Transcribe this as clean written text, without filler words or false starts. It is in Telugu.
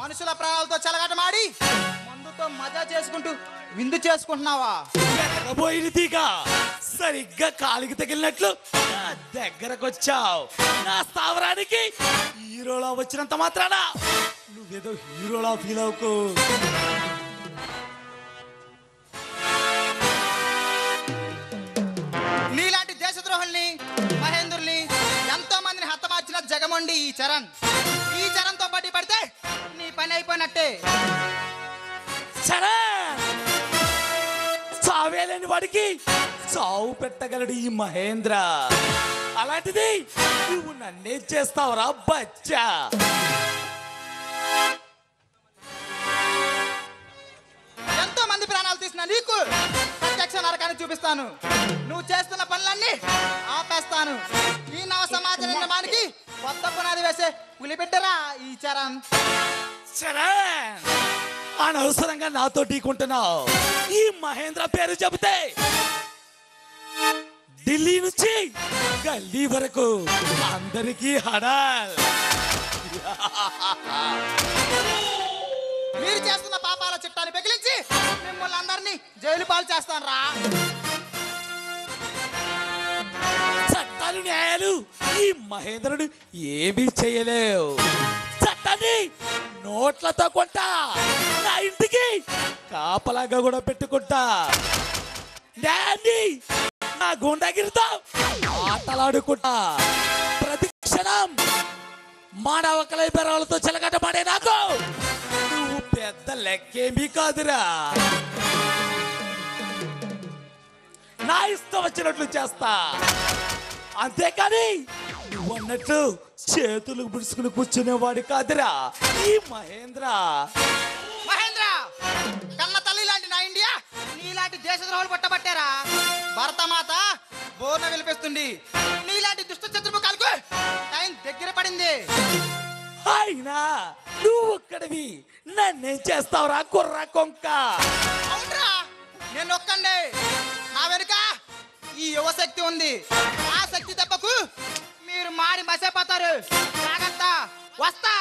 మనుషుల ప్రాణాలతో చెలగాటమాడి మందుతో మజా చేసుకుంటూ విందు చేసుకుంటున్నావా? పోయినదిగా సరిగ్గా కాలికి తగిలినట్లు నా దగ్గరకు వచ్చావు. నా స్థావరానికి హీరోలా వచ్చినంత మాత్రాన నువ్వేదో హీరోలా ఫీల్ అవుకు. నీలాంటి దేశద్రోహుల్ని మహేంద్రుల్ని ఎంతో మందిని హతమార్చిన జగమొండి ఈ చరణ్. ఈ చరణ్ తో పట్టి పడితే నీ పని అయిపోయినట్టే. చావేలేని వాడికి చావు పెట్టగలడు ఈ మహేంద్ర. అలాంటిది నువ్వు నన్నేం చేస్తావురా బచ్చా? ఎంతో మంది ప్రాణాలు తీసిన నీకు ప్రత్యక్ష నరకాన్ని చూపిస్తాను. నువ్వు చేస్తున్న పనులన్నీ ఆపేస్తాను. ఈ నవ సమాజ నిర్మాణానికి కొత్త పునాది వేసే పులిబిడ్డరా ఈ చరణ్. అనవసరంగా నాతో ఢీకుంటున్నావు. ఈ మహేంద్ర పేరు చెబితే ఢిల్లీ నుంచి గల్లీ వరకు అందరికీ హడాల్. మీరు చేస్తున్న పాపాల చిట్టాన్ని పెగిలించి మిమ్మల్ని అందరినీ జైలు పాలు చేస్తాను రా. చట్టాలు న్యాయాలు ఈ మహేంద్రుడు ఏమీ చేయలేవు. చట్టాన్ని నోట్లతో కొంటా, నా ఇంటికి కాపలాగా కూడా పెట్టుకుంటా. న్యాయాన్ని నా గుండాగిరితో ఆటలాడుకుంటా. ప్రతి క్షణం మానవ కలయిబరాలతో చెలగట పడే నాకు నువ్వు పెద్ద లెక్కేమీ కాదురా. నా ఇష్టం వచ్చినట్లు చేస్తా, అంతేకాని నువ్వు అన్నట్టు చేతులు పుడుచుకుని కూర్చునేవాడు కాదురా ఈ మహేంద్ర. మహేంద్ర కన్న తల్లి లాంటి నా ఇండియా నీలాంటి దేశద్రోహులు పట్టబట్టారా? భరతమాత బోర్న విలిపిస్తుంది. నీలాంటి దుష్ట చతుర్ముఖాలకు టైం దగ్గర పడింది. అయినా నువ్వు ఒక్కడివి నన్నేం చేస్తావురా కుర్ర కొంక? అవునరా, నేను ఒక్కండి. నా వెనుక ఈ యువశక్తి ఉంది. ఆ శక్తి దెబ్బకు మీరు మాడి మసైపోతారు. జాగ్రత్త, వస్తా.